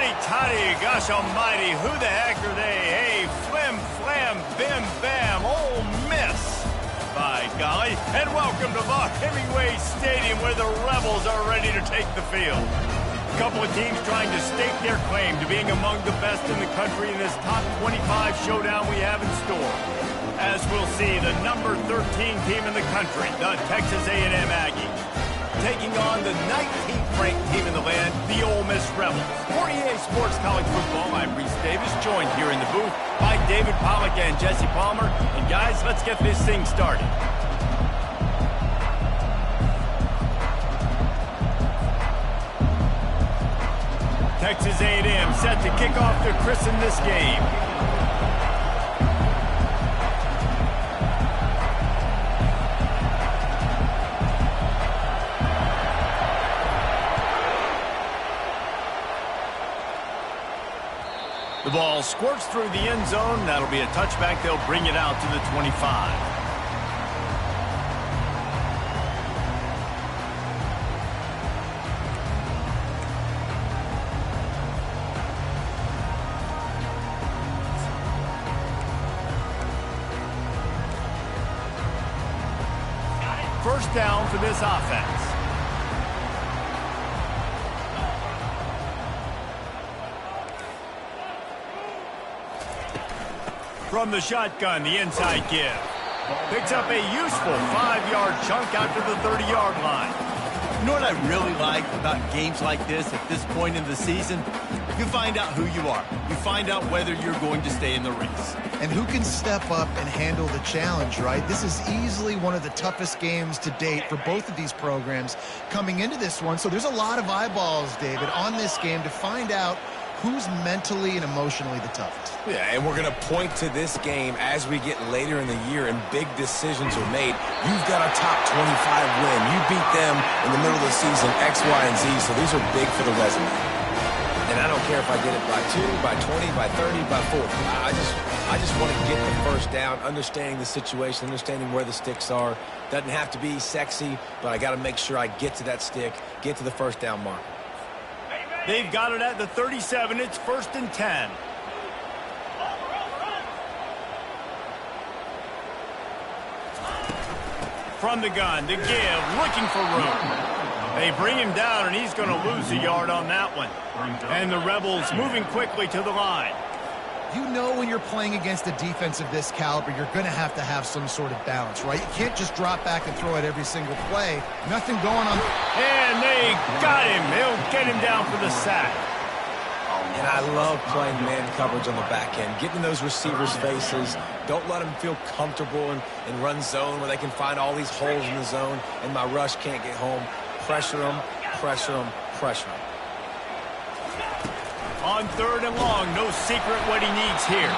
Howdy-toddy, gosh almighty, who the heck are they? Hey, flim, flam, bim, bam, Ole Miss. By golly, and welcome to Vaught Hemingway Stadium where the Rebels are ready to take the field. A couple of teams trying to stake their claim to being among the best in the country in this top 25 showdown we have in store. As we'll see, the number 13 team in the country, the Texas A&M Aggies, taking on the 19th ranked team in the land, the Ole Miss Rebels. For EA Sports College Football, I'm Reese Davis, joined here in the booth by David Pollack and Jesse Palmer. And guys, let's get this thing started. Texas A&M set to kick off to christen this game. The ball squirts through the end zone. That'll be a touchback. They'll bring it out to the 25. First down for this offense. From the shotgun, the inside give. Picks up a useful 5-yard chunk out to the 30-yard line. You know what I really like about games like this at this point in the season? You find out who you are. You find out whether you're going to stay in the race. And who can step up and handle the challenge, right? This is easily one of the toughest games to date for both of these programs coming into this one. So there's a lot of eyeballs, David, on this game to find out who's mentally and emotionally the toughest. Yeah, and we're going to point to this game as we get later in the year and big decisions are made. You've got a top 25 win. You beat them in the middle of the season, X, Y, and Z, so these are big for the resume. And I don't care if I get it by 2, by 20, by 30, by 40. I just want to get the first down, understanding the situation, understanding where the sticks are. Doesn't have to be sexy, but I got to make sure I get to that stick, get to the first down mark. They've got it at the 37. It's 1st and 10. From the gun, to give, looking for room. They bring him down, and he's going to lose a yard on that one. And the Rebels moving quickly to the line. You know when you're playing against a defense of this caliber, you're going to have some sort of balance, right? You can't just drop back and throw it every single play. Nothing going on. And they got him. They'll get him down for the sack. And I love playing man coverage on the back end, getting those receivers' faces. Don't let them feel comfortable in run zone where they can find all these holes in the zone and my rush can't get home. Pressure them, pressure them, pressure them. On 3rd and long, no secret what he needs here.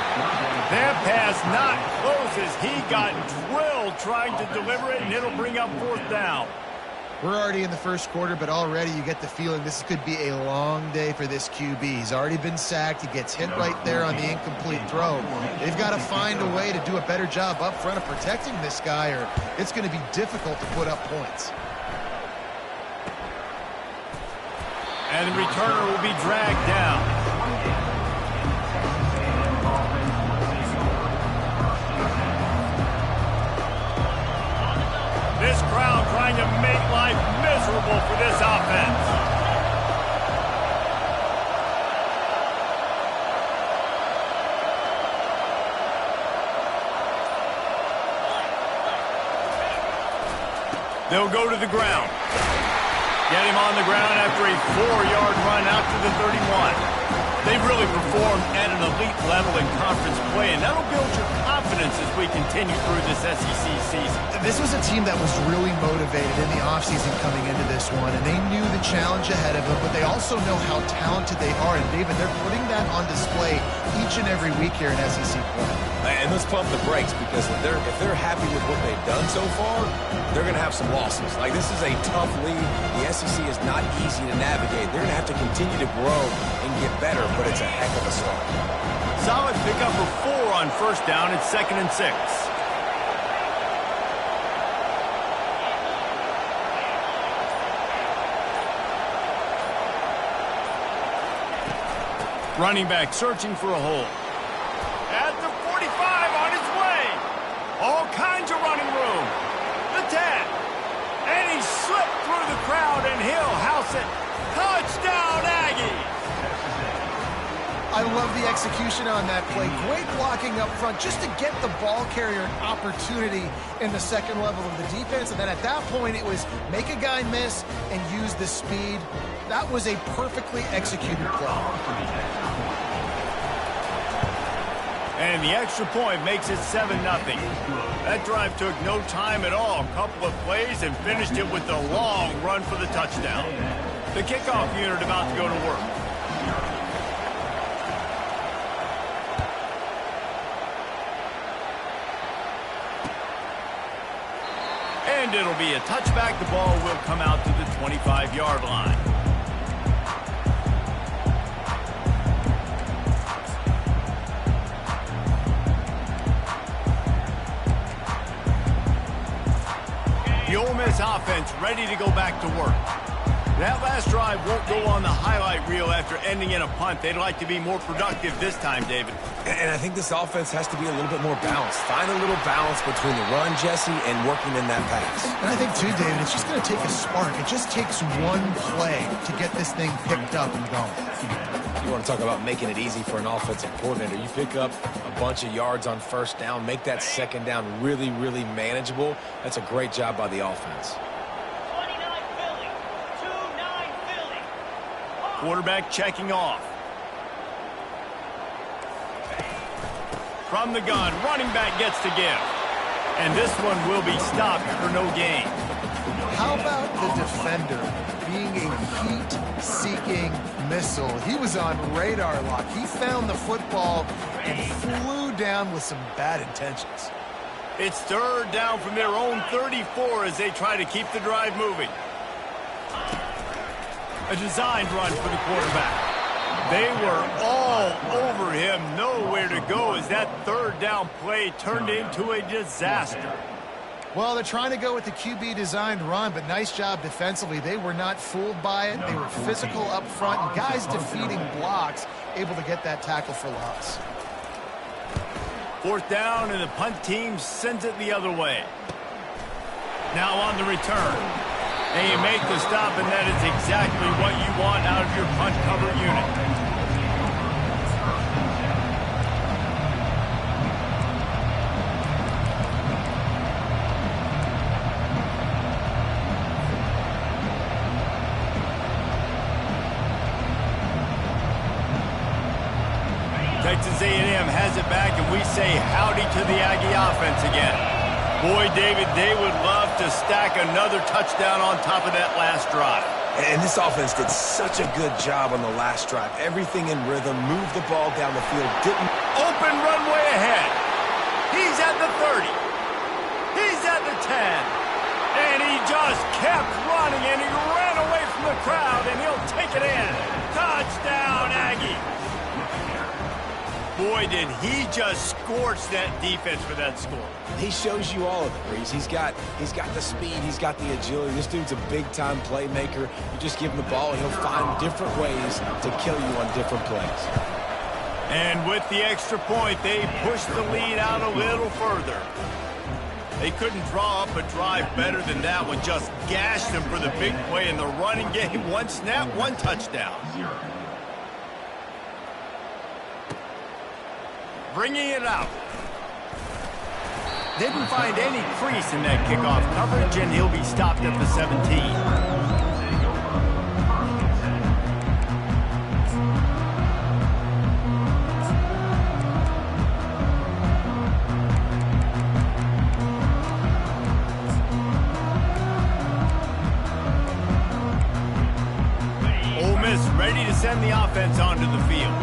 That pass not close as he got drilled trying to deliver it, and it'll bring up 4th down. We're already in the first quarter, but already you get the feeling this could be a long day for this QB. He's already been sacked. He gets hit right there on the incomplete throw. They've got to find a way to do a better job up front of protecting this guy, or it's going to be difficult to put up points. And the returner will be dragged down. This crowd trying to make life miserable for this offense. They'll go to the ground. Get him on the ground after a 4-yard run out to the 31. They've really performed at an elite level in conference play, and that'll build your confidence as we continue through this SEC season. This was a team that was really motivated in the offseason coming into this one, and they knew the challenge ahead of them, but they also know how talented they are, and David, they're putting that on display each and every week here in SEC play. And let's pump the brakes, because if they're happy with what they've done so far, they're going to have some losses. Like, this is a tough league. The SEC is not easy to navigate. They're going to have to continue to grow and get better, but it's a heck of a start. Solid pickup of 4 on 1st down. It's 2nd and 6. Running back searching for a hole. At the 45, on his way. All kinds of running room. The 10. And he slipped through the crowd, and he'll house it. Touchdown, Aggies! I love the execution on that play. Great blocking up front just to get the ball carrier an opportunity in the second level of the defense. And then at that point, it was make a guy miss and use the speed. That was a perfectly executed play. And the extra point makes it 7-0. That drive took no time at all. A couple of plays and finished it with a long run for the touchdown. The kickoff unit about to go to work. And it'll be a touchback. The ball will come out to the 25-yard line. The Ole Miss offense ready to go back to work. That last drive won't go on the highlight reel after ending in a punt. They'd like to be more productive this time, David. And I think this offense has to be a little bit more balanced. Find a little balance between the run, Jesse, and working in that pass. And I think, too, David, it's just going to take a spark. It just takes one play to get this thing picked up and going. You want to talk about making it easy for an offensive coordinator. You pick up a bunch of yards on first down, make that second down really, really manageable. That's a great job by the offense. Quarterback checking off. From the gun, running back gets to give. And this one will be stopped for no gain. How about the defender being a heat-seeking missile? He was on radar lock. He found the football and flew down with some bad intentions. It's third down from their own 34 as they try to keep the drive moving. A designed run for the quarterback. They were all over him, nowhere to go as that third down play turned into a disaster. Well, they're trying to go with the QB designed run, but nice job defensively. They were not fooled by it. They were physical up front, and guys defeating blocks, able to get that tackle for loss. Fourth down, and the punt team sends it the other way. Now on the return. And you make the stop, and that is exactly what you want out of your punt cover unit. Texas A&M has it back, and we say howdy to the Aggie offense again. Boy, David, they would love to stack another touchdown on top of that last drive. And this offense did such a good job on the last drive. Everything in rhythm, moved the ball down the field, didn't... Open runway ahead. He's at the 30. He's at the 10. And he just kept running, and he ran away from the crowd, and he'll take it in. Touchdown, Aggie. Boy, did he just scorch that defense for that score. He shows you all of it, Reese. He's got the speed, he's got the agility. This dude's a big-time playmaker. You just give him the ball, and he'll find different ways to kill you on different plays. And with the extra point, they push the lead out a little further. They couldn't draw up a drive better than that one. Just gashed them for the big play in the running game. One snap, one touchdown. Bringing it out. Didn't find any crease in that kickoff coverage, and he'll be stopped at the 17. Ole Miss ready to send the offense onto the field.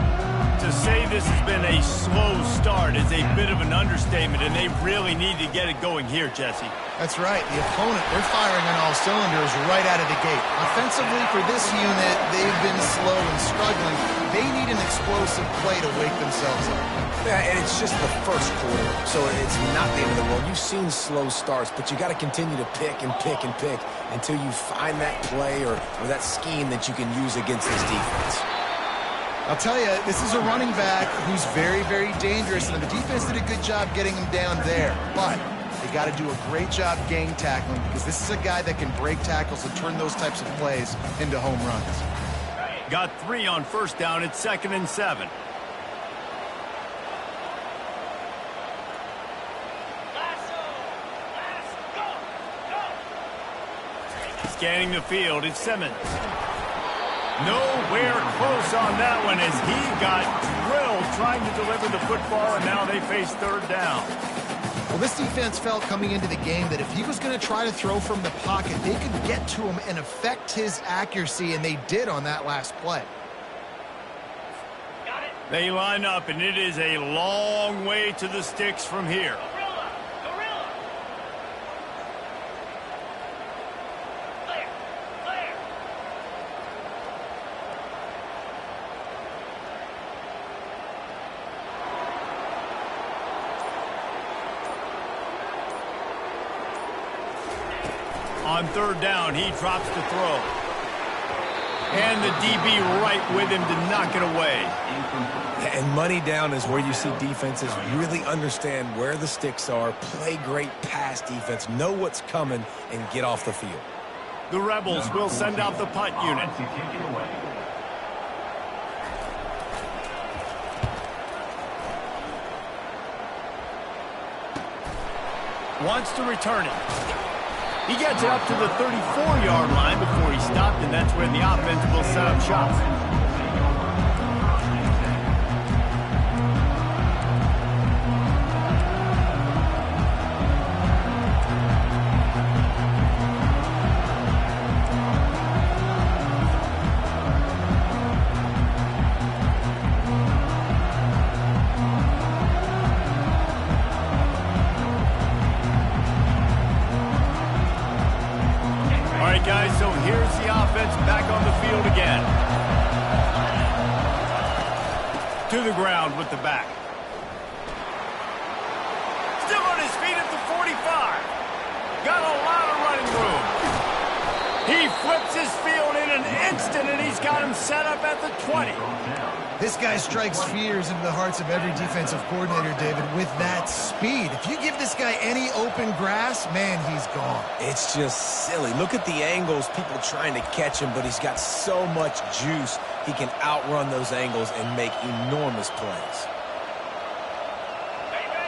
To say this has been a slow start is a bit of an understatement, and they really need to get it going here, Jesse. That's right. The opponent, they're firing on all cylinders right out of the gate. Offensively, for this unit, they've been slow and struggling. They need an explosive play to wake themselves up. Yeah, and it's just the first quarter, so it's not the end of the world. You've seen slow starts, but you got to continue to pick and pick and pick until you find that play or that scheme that you can use against this defense. I'll tell you, this is a running back who's very, very dangerous, and the defense did a good job getting him down there. But they got to do a great job gang tackling because this is a guy that can break tackles and turn those types of plays into home runs. Got 3 on first down. It's 2nd and 7. Scanning the field, it's Simmons. Nowhere close on that one as he got drilled trying to deliver the football, and now they face 3rd down. Well, this defense felt coming into the game that if he was going to try to throw from the pocket, they could get to him and affect his accuracy, and they did on that last play. They line up, and it is a long way to the sticks from here. On 3rd down, he drops the throw. And the DB right with him to knock it away. And money down is where you see defenses really understand where the sticks are, play great pass defense, know what's coming, and get off the field. The Rebels will send out the punt unit. Wants to return it. He gets it up to the 34-yard line before he stopped, and that's where the offense will set up shop. Guys, so here's the offense back on the field again. To the ground with the back. Still on his feet at the 45. Got a lot of running room. He flips his field in an instant, and he's got him set up at the 20. This guy strikes fears into the hearts of every defensive coordinator, David, with that speed. If you give this guy any open grass, man, he's gone. It's just silly. Look at the angles, people trying to catch him, but he's got so much juice. He can outrun those angles and make enormous plays.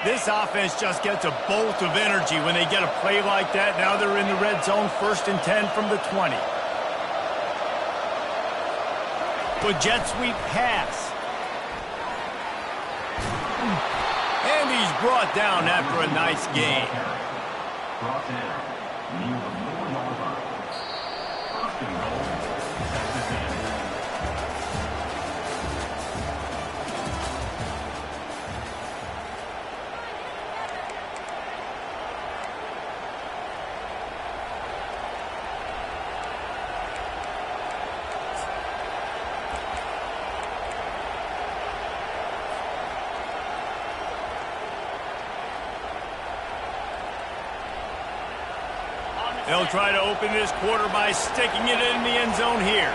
This offense just gets a bolt of energy when they get a play like that. Now they're in the red zone, 1st and 10 from the 20. A jet sweep pass. And he's brought down after a nice gain. Brought in. Near the 4-yard line. 1st and goal. At the 10. They'll try to open this quarter by sticking it in the end zone here.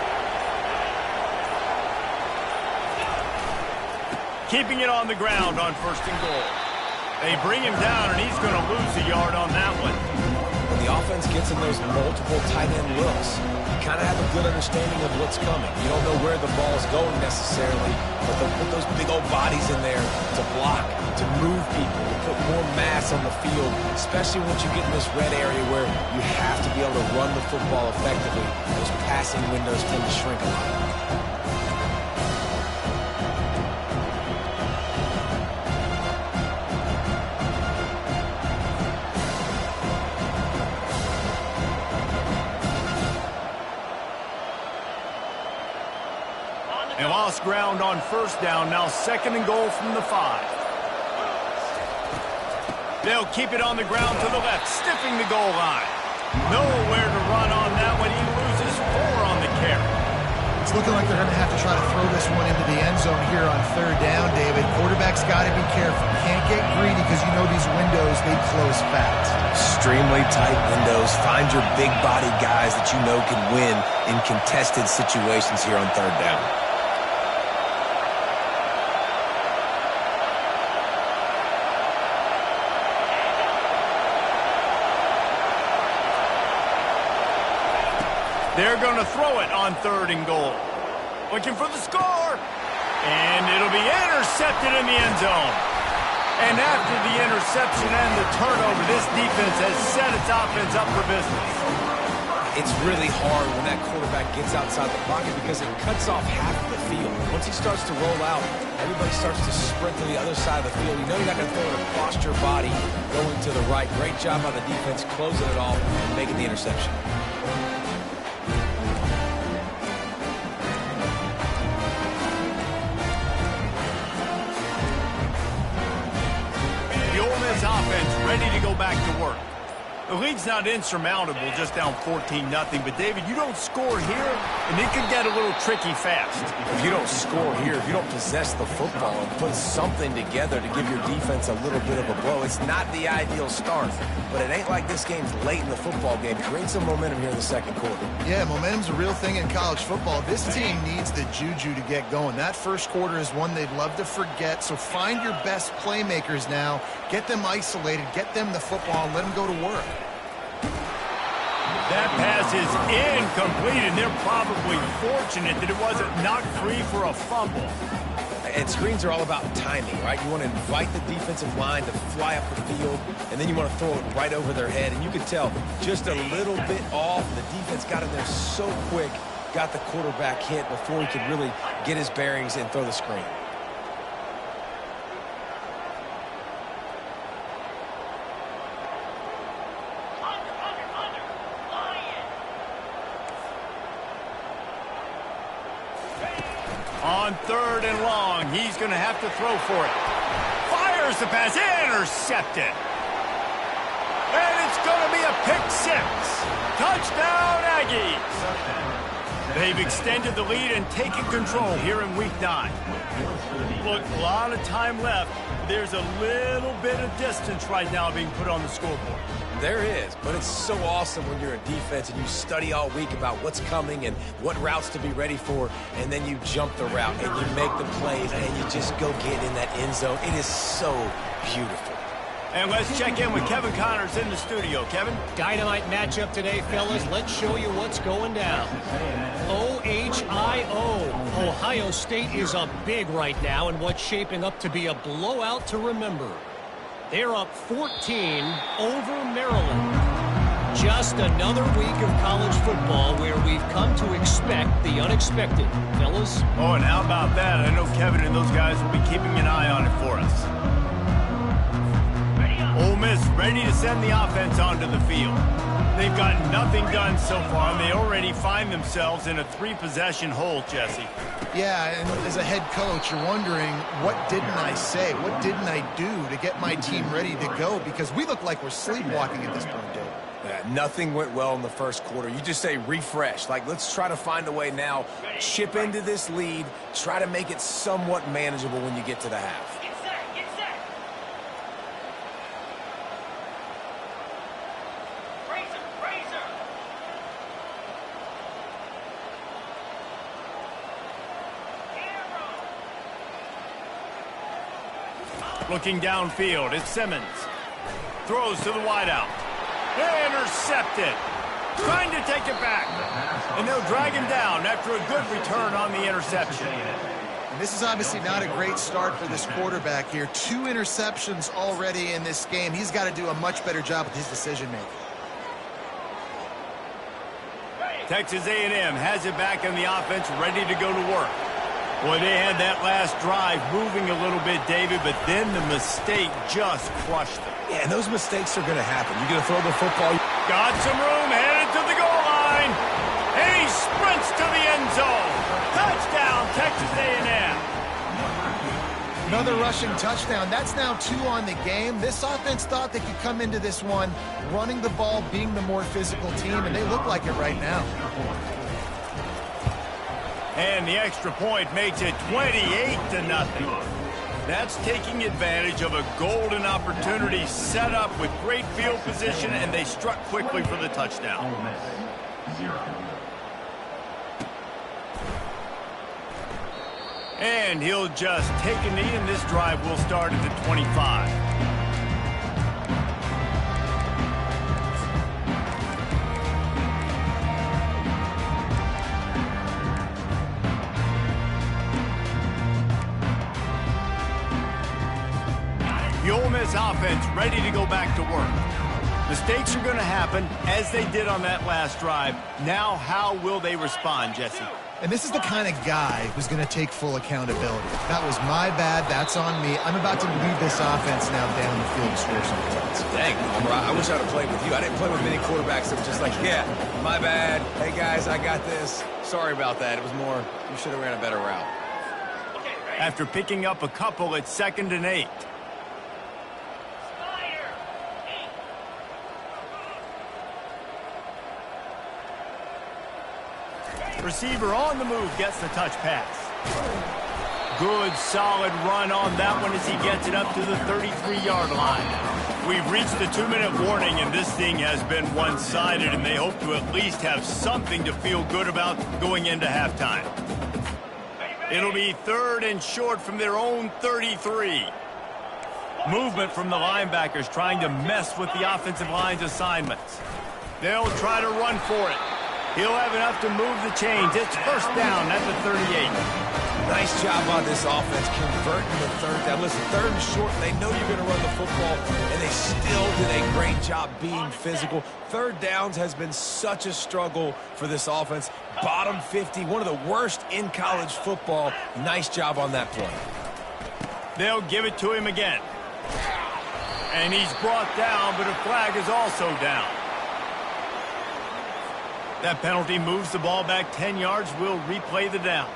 Keeping it on the ground on 1st and goal. They bring him down, and he's going to lose a yard on that one. When the offense gets in those multiple tight end looks, you kind of have a good understanding of what's coming. You don't know where the ball's going necessarily, but they'll put those big old bodies in there to block, to move people, to put more mass on the field, especially once you get in this red area where you have to be able to run the football effectively. Those passing windows tend to shrink a lot. They lost ground on 1st down, now 2nd and goal from the 5. They'll keep it on the ground to the left, stiffing the goal line. Nowhere to run on that one. He loses 4 on the carry. It's looking like they're going to have to try to throw this one into the end zone here on 3rd down, David. Quarterback's got to be careful. Can't get greedy because you know these windows, they close fast. Extremely tight windows. Find your big body guys that you know can win in contested situations here on 3rd down. They're going to throw it on 3rd and goal. Looking for the score. And it'll be intercepted in the end zone. And after the interception and the turnover, this defense has set its offense up for business. It's really hard when that quarterback gets outside the pocket because it cuts off half of the field. Once he starts to roll out, everybody starts to sprint to the other side of the field. You know you're not going to throw it across your body going to the right. Great job by the defense closing it off and making the interception. The Ole Miss offense ready to go back to work. The lead's not insurmountable, just down 14-0. But, David, you don't score here, and it can get a little tricky fast. If you don't score here, if you don't possess the football and put something together to give your defense a little bit of a blow, it's not the ideal start. But it ain't like this game's late in the football game. Create some momentum here in the second quarter. Yeah, momentum's a real thing in college football. This team needs the juju to get going. That first quarter is one they'd love to forget. So find your best playmakers now. Get them isolated. Get them the football and let them go to work. That pass is incomplete, and they're probably fortunate that it wasn't knocked free for a fumble. And screens are all about timing, right? You want to invite the defensive line to fly up the field, and then you want to throw it right over their head. And you can tell just a little bit off. The defense got in there so quick, got the quarterback hit before he could really get his bearings and throw the screen. On 3rd and long, he's going to have to throw for it. Fires the pass, intercepted. And it's going to be a pick 6. Touchdown, Aggies. They've extended the lead and taken control here in Week 9. Look, a lot of time left. There's a little bit of distance right now being put on the scoreboard. There is, but it's so awesome when you're a defense and you study all week about what's coming and what routes to be ready for, and then you jump the route and you make the plays and you just go get in that end zone. It is so beautiful. And let's check in with Kevin Connors in the studio. Kevin? Dynamite matchup today, fellas. Let's show you what's going down. OHIO. Ohio State is up big right now in what's shaping up to be a blowout to remember. They're up 14 over Maryland. Just another week of college football where we've come to expect the unexpected. Fellas? Oh, and how about that? I know Kevin and those guys will be keeping an eye on it for us. Ole Miss ready to send the offense onto the field. They've got nothing done so far, and they already find themselves in a 3-possession hole, Jesse. Yeah, and as a head coach, you're wondering, what didn't I say? What didn't I do to get my team ready to go? Because we look like we're sleepwalking at this point, Dave. Yeah, nothing went well in the first quarter. You just say refresh. Like, let's try to find a way now, chip into this lead, try to make it somewhat manageable when you get to the half. Looking downfield, it's Simmons. Throws to the wideout. Intercepted. Trying to take it back. And they'll drag him down after a good return on the interception. And this is obviously not a great start for this quarterback here. 2 interceptions already in this game. He's got to do a much better job with his decision-making. Texas A&M has it back in the offense, ready to go to work. Boy, they had that last drive moving a little bit, David, but then the mistake just crushed them. Yeah, and those mistakes are going to happen. You're going to throw the football. Got some room, headed to the goal line, and he sprints to the end zone. Touchdown, Texas A&M. Another rushing touchdown. That's now 2 on the game. This offense thought they could come into this one running the ball, being the more physical team, and they look like it right now. And the extra point makes it 28-0. That's taking advantage of a golden opportunity set up with great field position, and they struck quickly for the touchdown. And he'll just take a knee, and this drive will start at the 25. this offense ready to go back to work. Mistakes are going to happen, as they did on that last drive. Now, how will they respond, Jesse? And this is the kind of guy who's going to take full accountability. That was my bad. That's on me. I'm about to lead this offense now down the field to score some points. Dang, Homer, I wish I'd have played with you. I didn't play with many quarterbacks that were just like, yeah, my bad. Hey, guys, I got this. Sorry about that. It was more, you should have ran a better route. After picking up a couple, it's 2nd and 8. Receiver on the move gets the touch pass. Good, solid run on that one as he gets it up to the 33-yard line. We've reached the 2-minute warning, and this thing has been one-sided, and they hope to at least have something to feel good about going into halftime. It'll be 3rd and short from their own 33. Movement from the linebackers trying to mess with the offensive line's assignments. They'll try to run for it. He'll have enough to move the chains. It's 1st down at the 38. Nice job on this offense converting the 3rd down. Listen, 3rd and short, they know you're going to run the football, and they still did a great job being physical. 3rd downs has been such a struggle for this offense. Bottom 50, one of the worst in college football. Nice job on that play. They'll give it to him again. And he's brought down, but a flag is also down. That penalty moves the ball back 10 yards. We'll replay the down.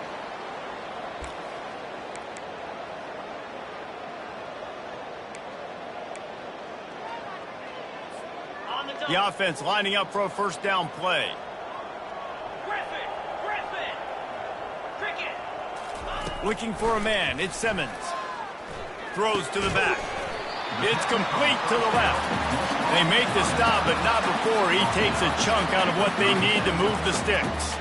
The offense lining up for a 1st down play. Looking for a man. It's Simmons. Throws to the back. It's complete to the left. They make the stop, but not before he takes a chunk out of what they need to move the sticks.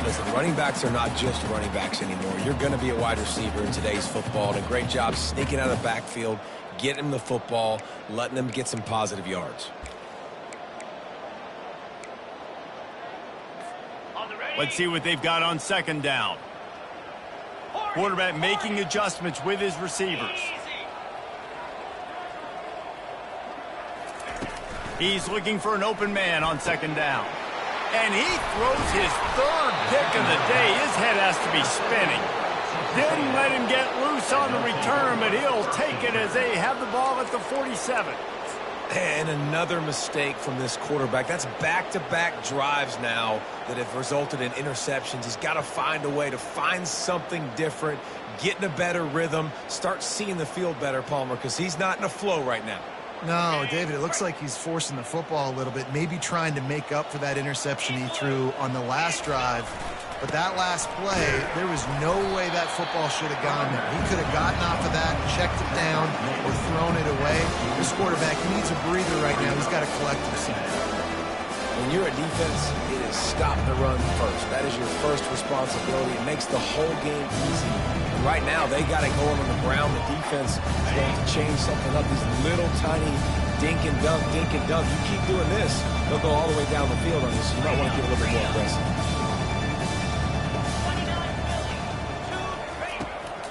Listen, running backs are not just running backs anymore. You're going to be a wide receiver in today's football, and a great job sneaking out of the backfield, getting him the football, letting them get some positive yards. Let's see what they've got on 2nd down. Quarterback making adjustments with his receivers. He's looking for an open man on 2nd down. And he throws his 3rd pick of the day. His head has to be spinning. Didn't let him get loose on the return, but he'll take it as they have the ball at the 47. And another mistake from this quarterback. That's back-to-back drives now that have resulted in interceptions. He's got to find a way to find something different, get in a better rhythm, start seeing the field better, Palmer, because he's not in a flow right now. No, David, it looks like he's forcing the football a little bit, maybe trying to make up for that interception he threw on the last drive. But that last play, there was no way that football should have gone there. He could have gotten off of that, checked it down, or thrown it away. This quarterback needs a breather right now. He's got to collect himself. When you're a defense, it is stop the run first. That is your first responsibility. It makes the whole game easy. And right now, they got it going on the ground. The defense is going to change something up. These little tiny dink and dunk, dink and dunk. You keep doing this, they'll go all the way down the field on you, so you might want to get a little bit more aggressive.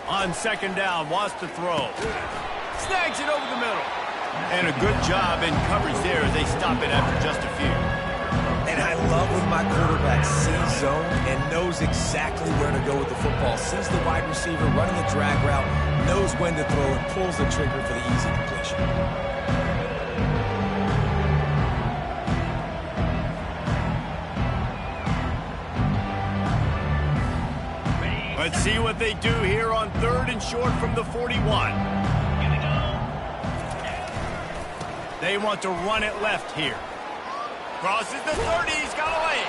On 2nd down, wants to throw. Snags it over the middle. And a good job in coverage there as they stop it after just a few. And I love when my quarterback sees zone and knows exactly where to go with the football. Sees the wide receiver running the drag route, knows when to throw, and pulls the trigger for the easy completion. Let's see what they do here on 3rd and short from the 41. They want to run it left here. Crosses the 30, he's got away.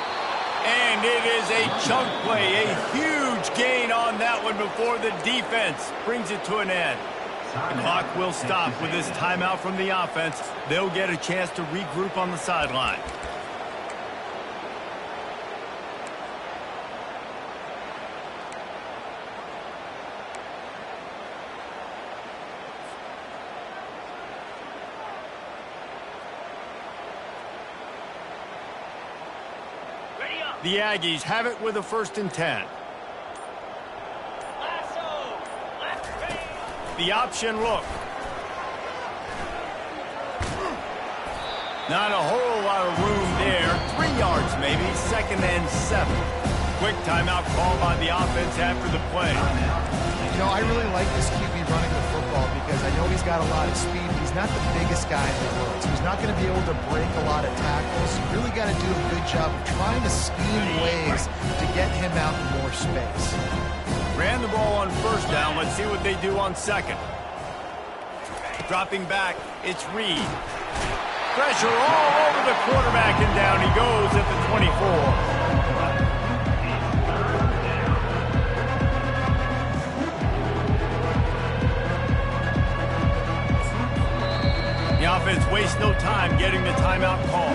And it is a chunk play, a huge gain on that one before the defense brings it to an end. The clock will stop with this timeout from the offense. They'll get a chance to regroup on the sideline. The Aggies have it with a 1st and 10. The option look. Not a whole lot of room there. 3 yards maybe, 2nd and 7. Quick timeout call by the offense after the play. You know, I really like this QB running the football because I know he's got a lot of speed. He's not the biggest guy in the world, so he's not going to be able to break a lot of tackles. You really got to do a good job of trying to scheme ways to get him out in more space. Ran the ball on 1st down. Let's see what they do on 2nd. Dropping back, it's Reed. Pressure all over the quarterback, and down he goes at the 24. The offense wastes no time getting the timeout call.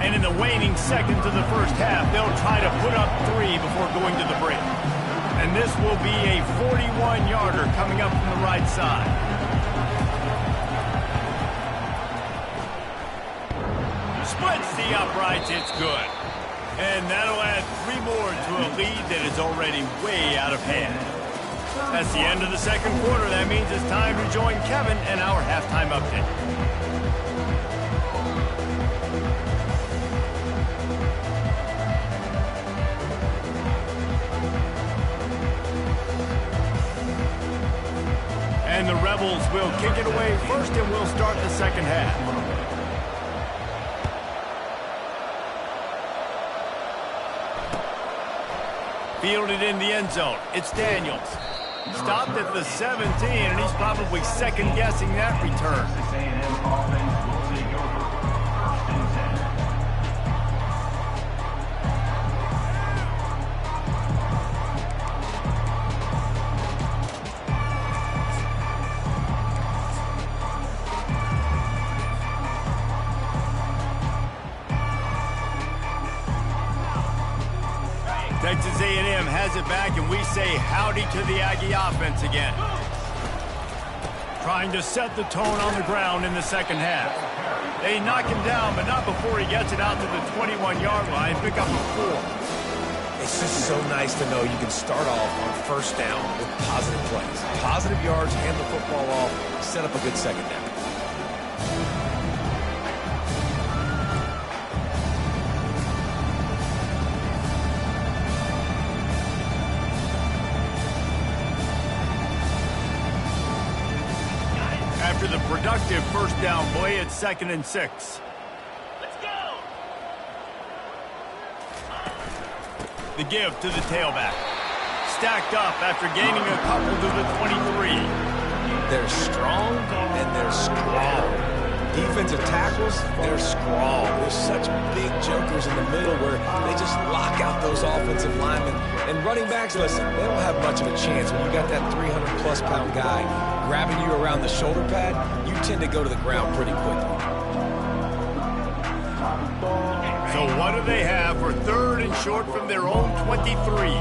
And in the waning seconds of the 1st half, they'll try to put up 3 before going to the break. And this will be a 41-yarder coming up from the right side. Splits the uprights, it's good. And that'll add 3 more to a lead that is already way out of hand. That's the end of the 2nd quarter. That means it's time to join Kevin and our halftime update. And the Rebels will kick it away first, and we'll start the 2nd half. Fielded in the end zone. It's Daniels. Stopped at the 17, and he's probably second-guessing that return. Texas A&M has it back, and we say howdy to the Aggie offense again. Trying to set the tone on the ground in the 2nd half. They knock him down, but not before he gets it out to the 21-yard line, pick up a 4. It's just so nice to know you can start off on 1st down with positive plays. Positive yards, hand the football off, set up a good 2nd down. After the productive 1st down play, it's 2nd and 6. Let's go! The give to the tailback. Stacked up after gaining a couple to the 23. They're strong and they're strong. Defensive tackles, they're strong. There's such big jokers in the middle where they just lock out those offensive linemen. And running backs, listen, they don't have much of a chance when you got that 300-plus pound guy grabbing you around the shoulder pad. You tend to go to the ground pretty quickly. So what do they have for 3rd and short from their own 23?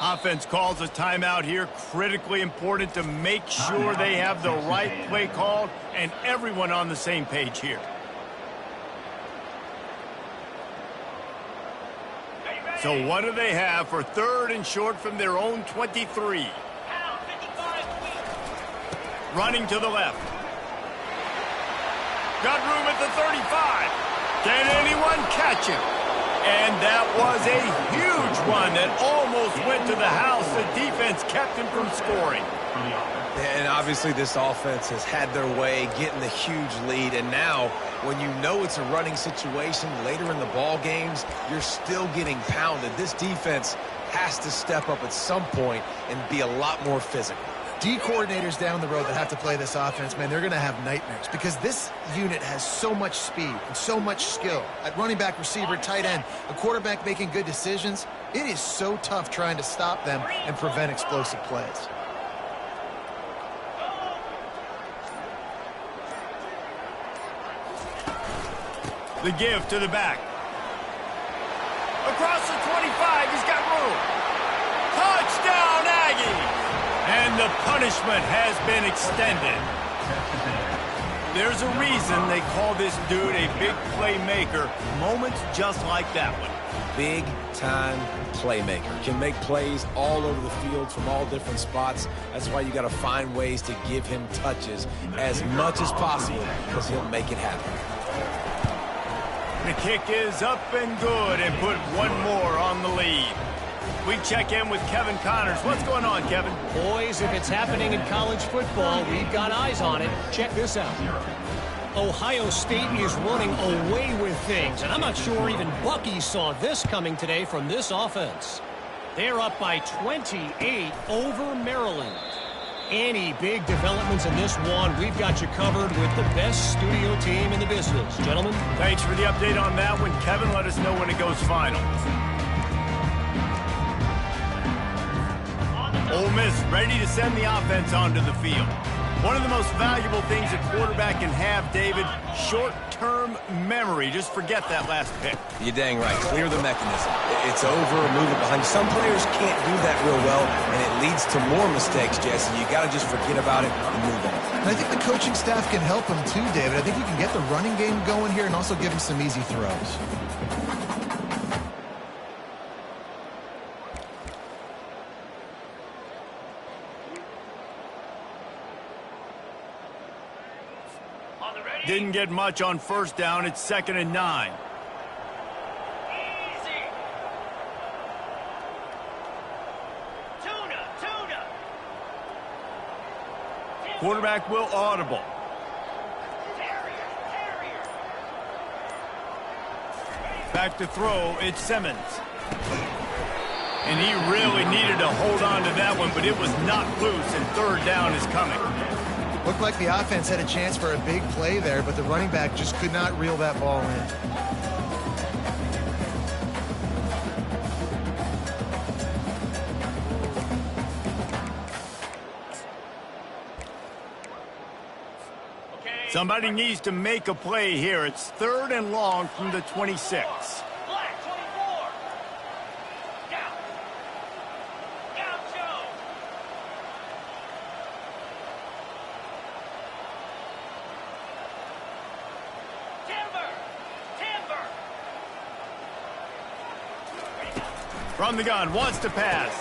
Offense calls a timeout here. Critically important to make sure they have the right play called and everyone on the same page here. So what do they have for 3rd and short from their own 23? Running to the left. Got room at the 35. Can anyone catch him? And that was a huge one that almost went to the house. The defense kept him from scoring. And obviously this offense has had their way getting the huge lead. And now when you know it's a running situation later in the ball games, you're still getting pounded. This defense has to step up at some point and be a lot more physical. D coordinators down the road that have to play this offense, man, they're going to have nightmares because this unit has so much speed and so much skill. At running back, receiver, tight end, a quarterback making good decisions, it is so tough trying to stop them and prevent explosive plays. The give to the back. Across the 25, he's got room. Touchdown, Aggies! And the punishment has been extended. There's a reason they call this dude a big playmaker. Moments just like that one. Big-time playmaker. Can make plays all over the field from all different spots. That's why you got to find ways to give him touches as much as possible because he'll make it happen. The kick is up and good and put one more on the lead. We check in with Kevin Connors. What's going on, Kevin? Boys, if it's happening in college football, we've got eyes on it. Check this out. Ohio State is running away with things, and I'm not sure even Bucky saw this coming today from this offense. They're up by 28 over Maryland. Any big developments in this one, we've got you covered with the best studio team in the business. Gentlemen. Thanks for the update on that one. Kevin, let us know when it goes final. Ole Miss ready to send the offense onto the field. One of the most valuable things a quarterback can have, David, short-term memory. Just forget that last pick. You're dang right. Clear the mechanism. It's over and move it behind you. Some players can't do that real well, and it leads to more mistakes, Jesse. You got to just forget about it and move on. And I think the coaching staff can help him too, David. I think you can get the running game going here and also give him some easy throws. Didn't get much on first down. It's 2nd and 9. Easy. Tuna. Quarterback will audible. Terrier. Back to throw. It's Simmons. And he really needed to hold on to that one, but it was not loose, and 3rd down is coming. Looked like the offense had a chance for a big play there, but the running back just could not reel that ball in. Somebody needs to make a play here. It's 3rd and long from the 26. Black 24. Down, Joe. Timber. From the gun, wants to pass.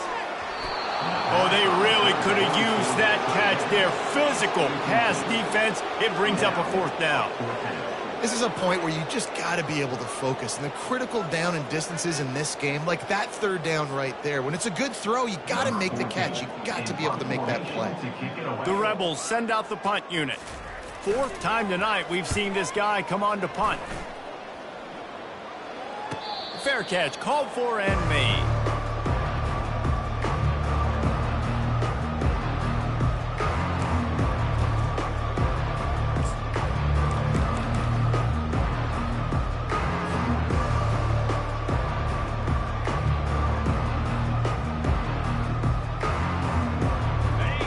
Oh, they really could have used that catch there. Physical pass defense. It brings up a 4th down. This is a point where you just got to be able to focus. And the critical down and distances in this game, like that 3rd down right there, when it's a good throw, you got to make the catch. You got to be able to make that play. The Rebels send out the punt unit. 4th time tonight we've seen this guy come on to punt. Fair catch, called for and made.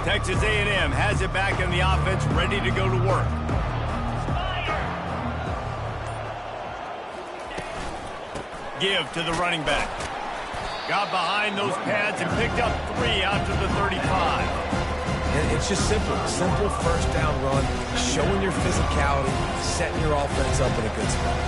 Texas A&M has it back in the offense, ready to go to work. Give to the running back. Got behind those pads and picked up 3 out to the 35. And it's just simple 1st down run, showing your physicality, setting your offense up in a good spot.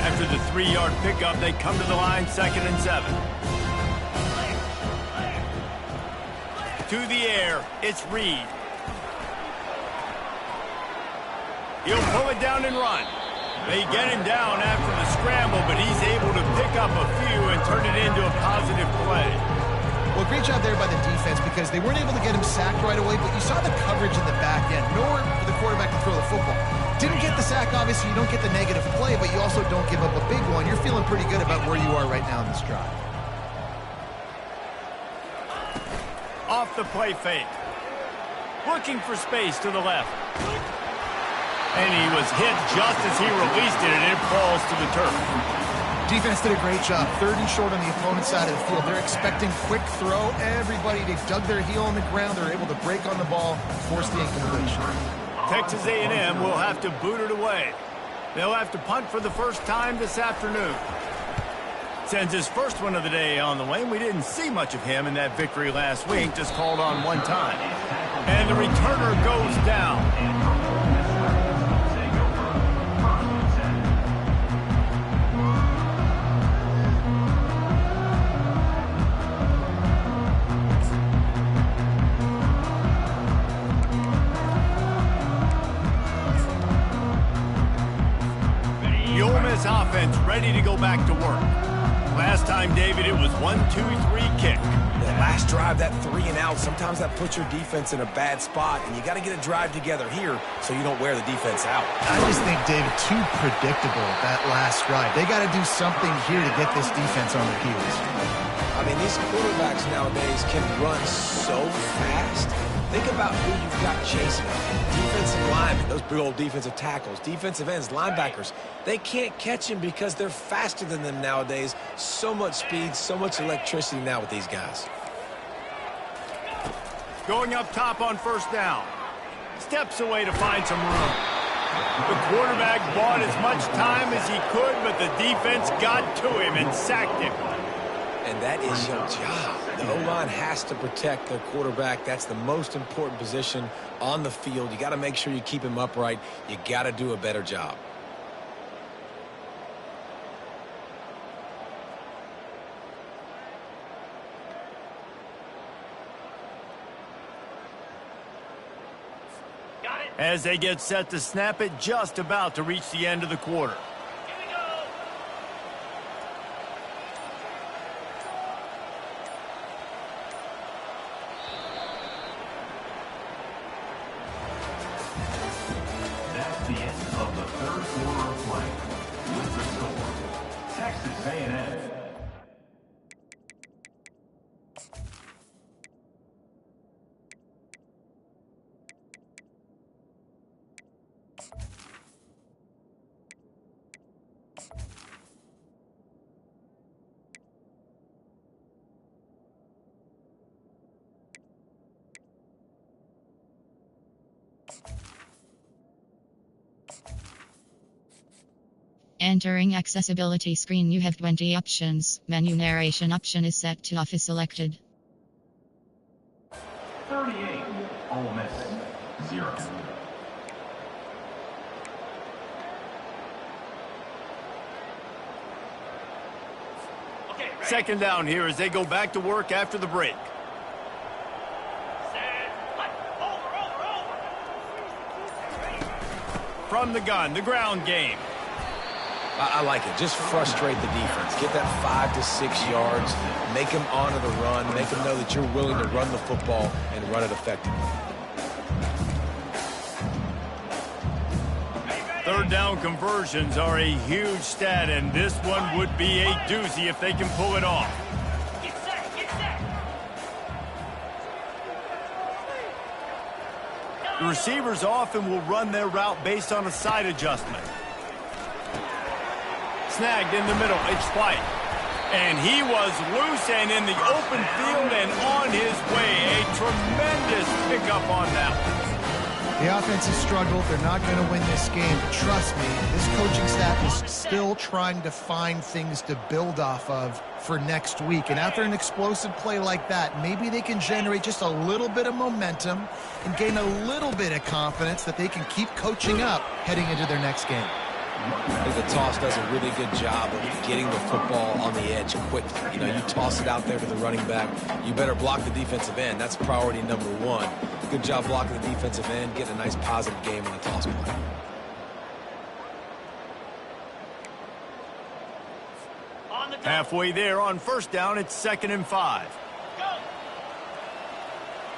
After the 3-yard pickup, they come to the line, 2nd and 7. To the air, it's Reed. He'll pull it down and run. They get him down after the scramble, but he's able to pick up a few and turn it into a positive play. Well, great job there by the defense because they weren't able to get him sacked right away, but you saw the coverage in the back end. Nowhere for the quarterback to throw the football. Didn't get the sack, obviously. You don't get the negative play, but you also don't give up a big one. You're feeling pretty good about where you are right now in this drive. Off the play fake. Looking for space to the left. And he was hit just as he released it, and it falls to the turf. Defense did a great job. 3rd and short on the opponent's side of the field. They're expecting quick throw. Everybody, they dug their heel on the ground. They're able to break on the ball, force the incompletion. Texas A&M will have to boot it away. They'll have to punt for the first time this afternoon. Sends his first one of the day on the way. We didn't see much of him in that victory last week, just called on one time. And the returner goes down. The Ole Miss offense ready to go back to work. Last time, David, it was 1-2-3 kick. That last drive, that 3 and out, sometimes that puts your defense in a bad spot, and you got to get a drive together here so you don't wear the defense out. I just think, David, too predictable, that last drive. They got to do something here to get this defense on their heels. I mean, these quarterbacks nowadays can run so fast. Think about who you've got chasing them. Defensive linemen, those big old defensive tackles, defensive ends, linebackers. They can't catch him because they're faster than them nowadays. So much speed, so much electricity now with these guys. Going up top on first down. Steps away to find some room. The quarterback bought as much time as he could, but the defense got to him and sacked him. And that is your job. The O-line has to protect their quarterback. That's the most important position on the field. You got to make sure you keep him upright. You got to do a better job. Got it. As they get set to snap it, just about to reach the end of the quarter. Here we go. That's the end of the 3rd quarter of play. With the score, Texas A&M. Entering accessibility screen, you have 20 options. Menu narration option is set to off is selected. 38, Ole Miss, 0. Okay, ready. Second down here as they go back to work after the break. Set. Hut. Over. From the gun, the ground game. I like it. Just frustrate the defense. Get that 5 to 6 yards. Make them honor the run. Make them know that you're willing to run the football and run it effectively. Third down conversions are a huge stat, and this one would be a doozy if they can pull it off. Get set. Get set. The receivers often will run their route based on a side adjustment. Snagged in the middle, it's White. And he was loose and in the open field and on his way. A tremendous pickup on that one. The offense has struggled. They're not going to win this game. But trust me, this coaching staff is still trying to find things to build off of for next week. And after an explosive play like that, maybe they can generate just a little bit of momentum and gain a little bit of confidence that they can keep coaching up heading into their next game. I think the toss does a really good job of getting the football on the edge quickly. You know, you toss it out there to the running back. You better block the defensive end. That's priority number 1. Good job blocking the defensive end, getting a nice positive game on the toss play. On the double. Halfway there on first down, it's 2nd and 5. Go.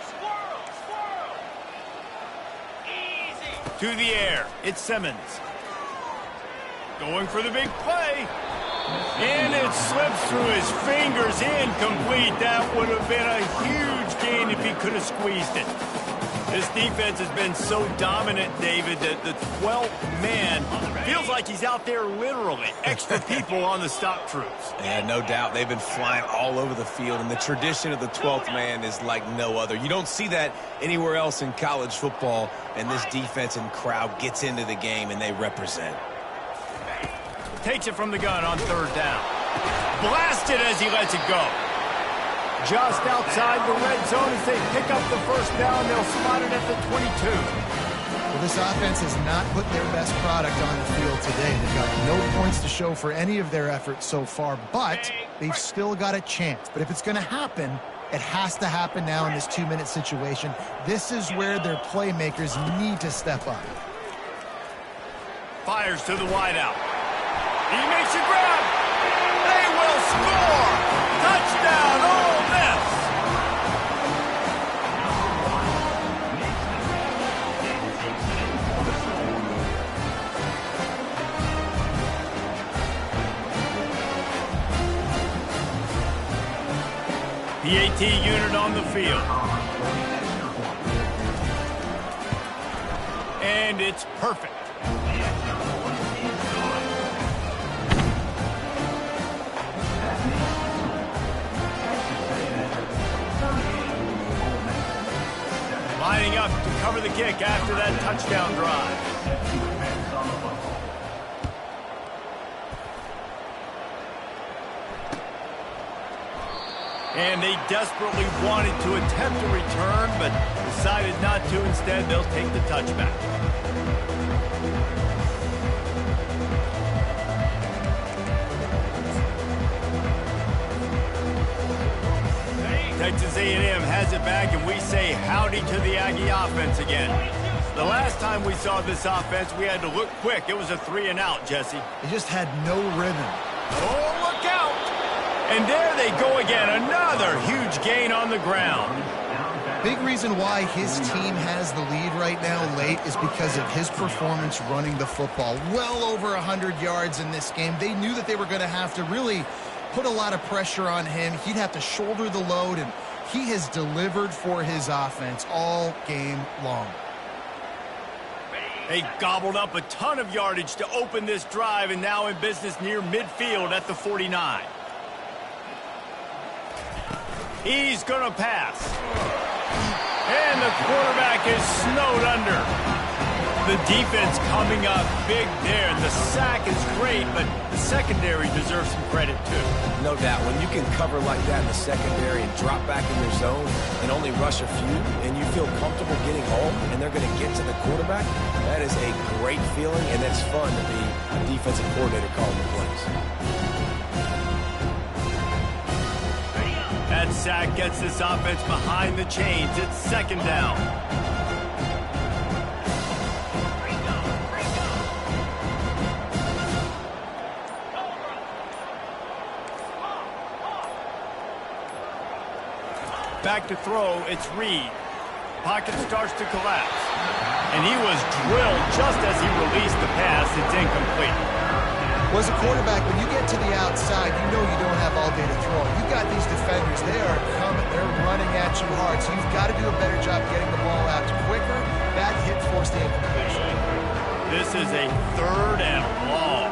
Squirrel. Squirrel. Easy. To the air, it's Simmons. Going for the big play. And it slips through his fingers, incomplete. That would have been a huge gain if he could have squeezed it. This defense has been so dominant, David, that the 12th man feels like he's out there literally. Extra people on the stop troops. Yeah, no doubt. They've been flying all over the field, and the tradition of the 12th man is like no other. You don't see that anywhere else in college football, and this defense and crowd gets into the game, and they represent. Takes it from the gun on 3rd down. Blasted as he lets it go. Just outside the red zone as they pick up the 1st down. They'll spot it at the 22. Well, this offense has not put their best product on the field today. They've got no points to show for any of their efforts so far, but they've still got a chance. But if it's going to happen, it has to happen now in this 2-minute situation. This is where their playmakers need to step up. Fires to the wideout. He makes a grab. They will score. Touchdown, Ole Miss. PAT unit on the field. And it's perfect. Lining up to cover the kick after that touchdown drive. And they desperately wanted to attempt a return, but decided not to. Instead, they'll take the touchback. Texas A&M has it back, and we say howdy to the Aggie offense again. The last time we saw this offense, we had to look quick. It was a 3-and-out, Jesse. They just had no rhythm. Oh, look out! And there they go again. Another huge gain on the ground. Big reason why his team has the lead right now late is because of his performance running the football. Well over 100 yards in this game. They knew that they were going to have to really put a lot of pressure on him. He'd have to shoulder the load, and he has delivered for his offense all game long. They gobbled up a ton of yardage to open this drive, and now in business near midfield at the 49. He's going to pass. And the quarterback is snowed under. The defense coming up big there. The sack is great, but the secondary deserves some credit too. No doubt. When you can cover like that in the secondary and drop back in your zone and only rush a few, and you feel comfortable getting home, and they're going to get to the quarterback, that is a great feeling, and it's fun to be a defensive coordinator calling the plays. That sack gets this offense behind the chains. It's 2nd down. Back to throw, it's Reed. Pocket starts to collapse. And he was drilled just as he released the pass. It's incomplete. Well, as a quarterback, when you get to the outside, you know you don't have all day to throw. You've got these defenders. They are coming. They're running at you hard. So you've got to do a better job getting the ball out quicker. That hit forced the incompletion. This is a 3rd and long.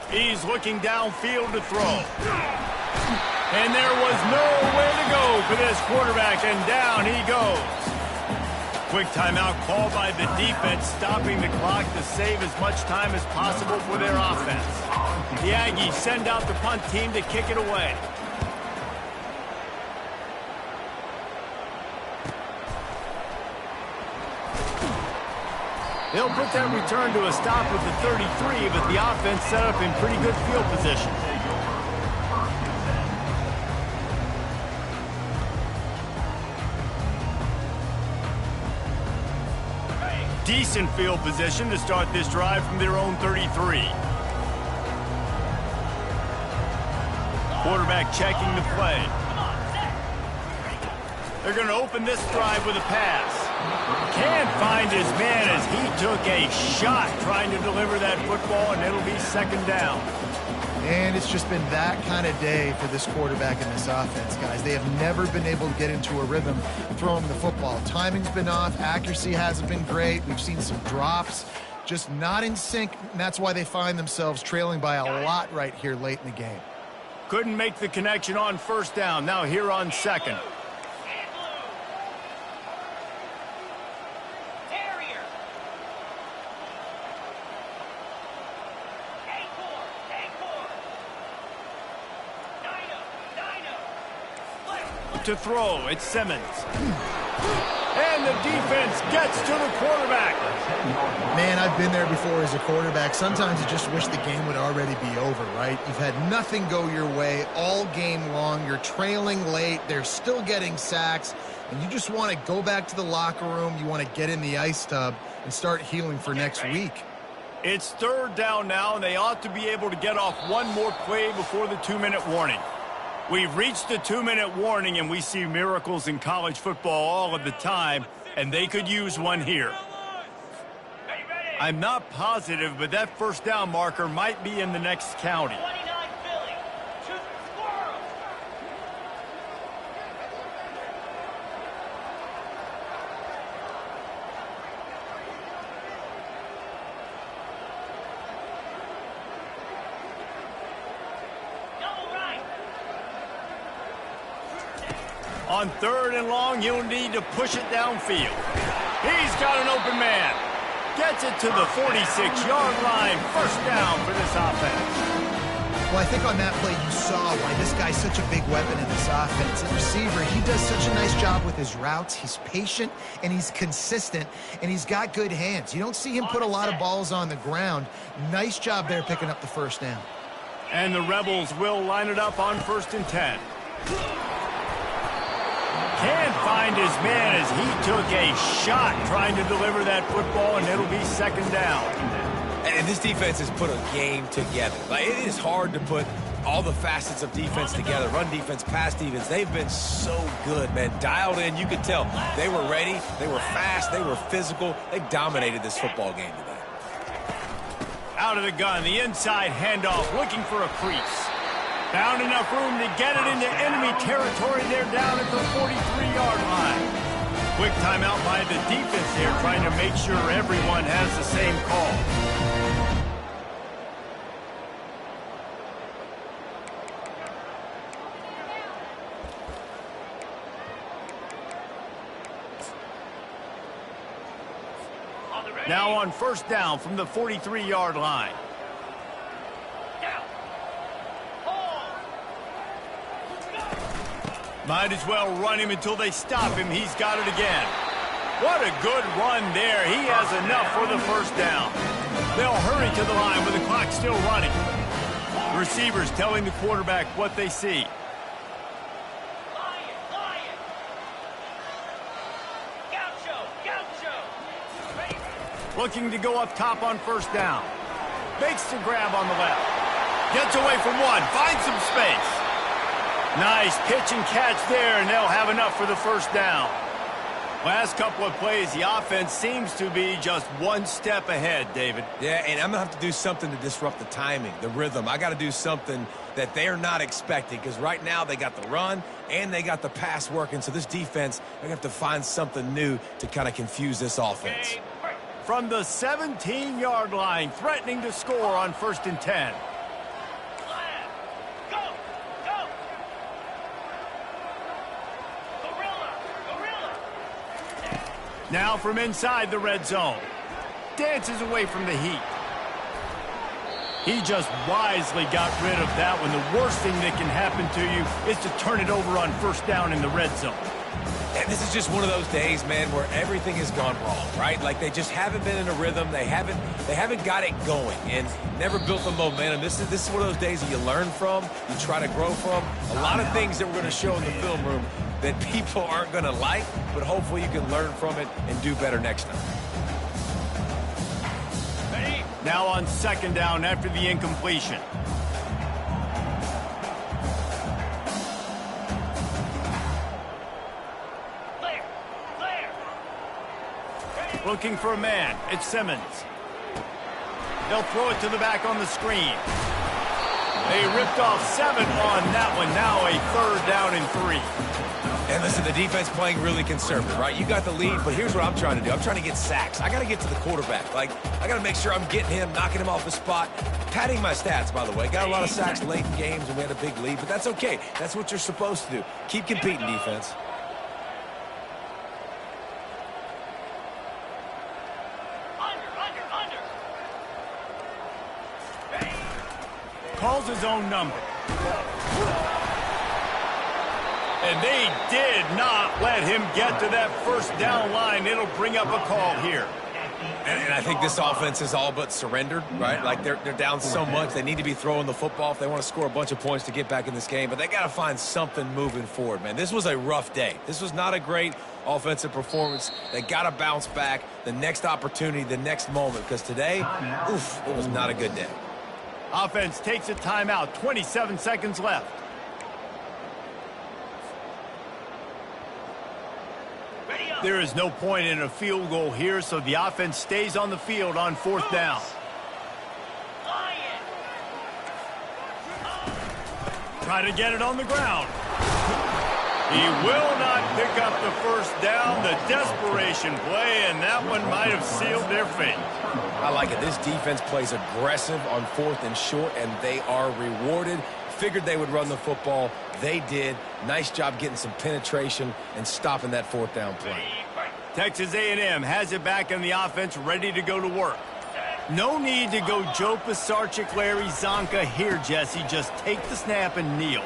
He's looking downfield to throw. And there was nowhere to go for this quarterback, and down he goes. Quick timeout called by the defense, stopping the clock to save as much time as possible for their offense. The Aggies send out the punt team to kick it away. They'll put that return to a stop with the 33, but the offense set up in pretty good field position. Decent field position to start this drive from their own 33. Quarterback checking the play. They're going to open this drive with a pass. Can't find his man as he took a shot trying to deliver that football, and it'll be 2nd down. And it's just been that kind of day for this quarterback and this offense, guys. They have never been able to get into a rhythm throwing the football. Timing's been off. Accuracy hasn't been great. We've seen some drops. Just not in sync, and that's why they find themselves trailing by a lot right here late in the game. Couldn't make the connection on first down. Now here on second. To throw, it's Simmons. And the defense gets to the quarterback. Man, I've been there before as a quarterback. Sometimes you just wish the game would already be over, right? You've had nothing go your way all game long. You're trailing late. They're still getting sacks. And you just want to go back to the locker room. You want to get in the ice tub and start healing for next week. It's third down now, and they ought to be able to get off one more play before the 2-minute warning. We've reached the 2-minute warning, and we see miracles in college football all of the time, and they could use one here. I'm not positive, but that first down marker might be in the next county. On third and long, you'll need to push it downfield. He's got an open man. Gets it to the 46-yard line. First down for this offense. Well, I think on that play you saw why this guy's such a big weapon in this offense. At receiver, he does such a nice job with his routes. He's patient, and he's consistent, and he's got good hands. You don't see him put a lot of balls on the ground. Nice job there picking up the first down. And the Rebels will line it up on 1st and 10. Can't find his man as he took a shot trying to deliver that football, and it'll be second down. And this defense has put a game together. Like, it is hard to put all the facets of defense together. Run defense, pass defense. They've been so good, man. Dialed in. You could tell they were ready. They were fast. They were physical. They dominated this football game today. Out of the gun, the inside handoff, looking for a crease. Found enough room to get it into enemy territory. They're down at the 43-yard line. Quick timeout by the defense here, trying to make sure everyone has the same call. Now on first down from the 43-yard line. Might as well run him until they stop him. He's got it again. What a good run there. He has enough for the first down. They'll hurry to the line with the clock still running. The receivers telling the quarterback what they see. Looking to go up top on first down. Makes the grab on the left. Gets away from one. Finds some space. Nice pitch and catch there, and they'll have enough for the first down. Last couple of plays, the offense seems to be just one step ahead, David. Yeah, and I'm going to have to do something to disrupt the timing, the rhythm. I got to do something that they're not expecting, because right now they got the run and they got the pass working. So this defense, they're going to have to find something new to kind of confuse this offense. From the 17-yard line, threatening to score on 1st and 10. Now from inside the red zone. Dances away from the heat. He just wisely got rid of that one. The worst thing that can happen to you is to turn it over on first down in the red zone. And this is just one of those days, man, where everything has gone wrong, right? Like they just haven't been in a rhythm. They haven't got it going and never built the momentum. This is one of those days that you learn from, you try to grow from. A lot of things that we're going to show in the film room that people aren't going to like, but hopefully you can learn from it and do better next time. Now on second down after the incompletion. Looking for a man. It's Simmons. They'll throw it to the back on the screen. They ripped off 7 on that one. Now a 3rd down and 3. And listen, the defense playing really conservative, right? You got the lead, but here's what I'm trying to do. I'm trying to get sacks. I got to get to the quarterback. Like, I got to make sure I'm getting him, knocking him off the spot. Padding my stats, by the way. Got a lot of sacks late in games when we had a big lead, but that's okay. That's what you're supposed to do. Keep competing, defense. Under. Calls his own number. And they did not let him get to that 1st down line. It'll bring up a call here. And I think this offense is all but surrendered, right? Like, they're down so much. They need to be throwing the football if they want to score a bunch of points to get back in this game. But they got to find something moving forward, man. This was a rough day. This was not a great offensive performance. They got to bounce back the next opportunity, the next moment. Because today, oof, it was not a good day. Offense takes a timeout. 27 seconds left. There is no point in a field goal here, so the offense stays on the field on 4th down. Try to get it on the ground. He will not pick up the 1st down. The desperation play, and that one might have sealed their fate. I like it. This defense plays aggressive on 4th and short, and they are rewarded. Figured they would run the football. They did. Nice job getting some penetration and stopping that 4th down play. Texas A&M has it back in the offense, ready to go to work. No need to go Joe Pisarcik, Larry Zonka here, Jesse. Just take the snap and kneel.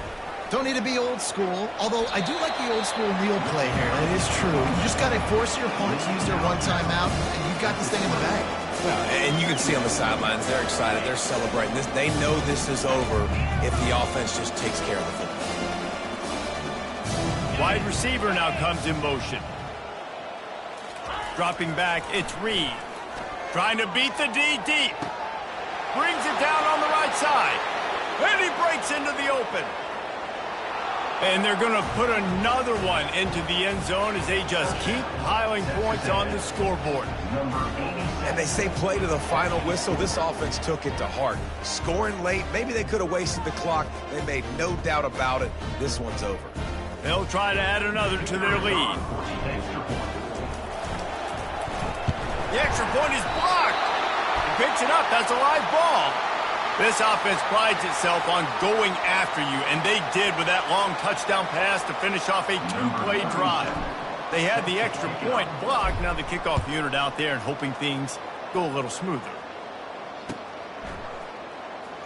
Don't need to be old school, although I do like the old school kneel play here. That is true. You just got to force your opponent to use their one timeout, and you've got this thing in the bag. Well, and you can see on the sidelines, they're excited. They're celebrating this. They know this is over if the offense just takes care of the football. Wide receiver now comes in motion. Dropping back, it's Reed. Trying to beat the D deep. Brings it down on the right side. And he breaks into the open. And they're going to put another one into the end zone as they just keep piling points on the scoreboard. And they say play to the final whistle. This offense took it to heart. Scoring late, maybe they could have wasted the clock. They made no doubt about it. This one's over. They'll try to add another to their lead. The extra point is blocked. He picks it up. That's a live ball. This offense prides itself on going after you, and they did with that long touchdown pass to finish off a 2-play drive. They had the extra point blocked. Now the kickoff unit out there and hoping things go a little smoother.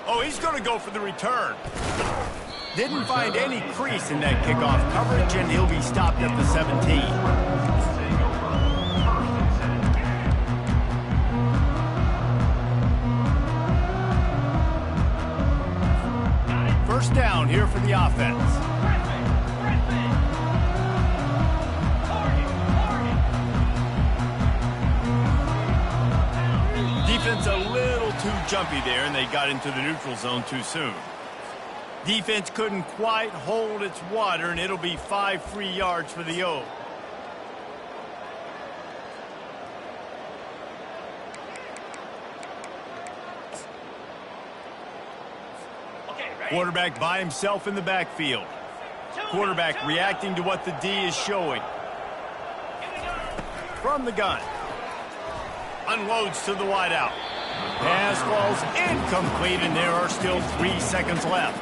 Oh, he's going to go for the return. Didn't find any crease in that kickoff coverage, and he'll be stopped at the 17. First down here for the offense. Defense a little too jumpy there, and they got into the neutral zone too soon. Defense couldn't quite hold its water, and it'll be 5 free yards for the O. Quarterback by himself in the backfield. Quarterback reacting to what the D is showing. From the gun. Unloads to the wideout. Pass falls incomplete, and there are still 3 seconds left.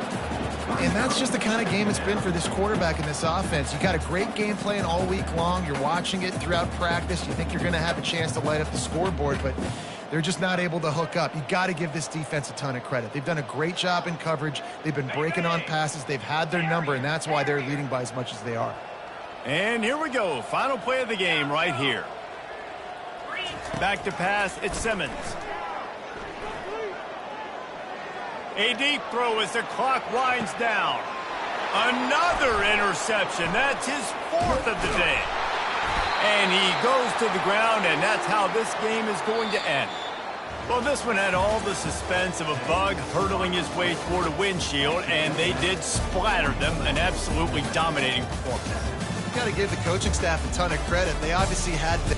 And that's just the kind of game it's been for this quarterback in this offense. You got a great game plan all week long. You're watching it throughout practice. You think you're going to have a chance to light up the scoreboard, but they're just not able to hook up. You got to give this defense a ton of credit. They've done a great job in coverage. They've been breaking on passes. They've had their number, and that's why they're leading by as much as they are. And here we go. Final play of the game right here. Back to pass. It's Simmons. A deep throw as the clock winds down. Another interception. That's his 4th of the day. And he goes to the ground, and that's how this game is going to end. Well, this one had all the suspense of a bug hurtling his way toward a windshield, and they did splatter them. An absolutely dominating performance. You got to give the coaching staff a ton of credit. They obviously had the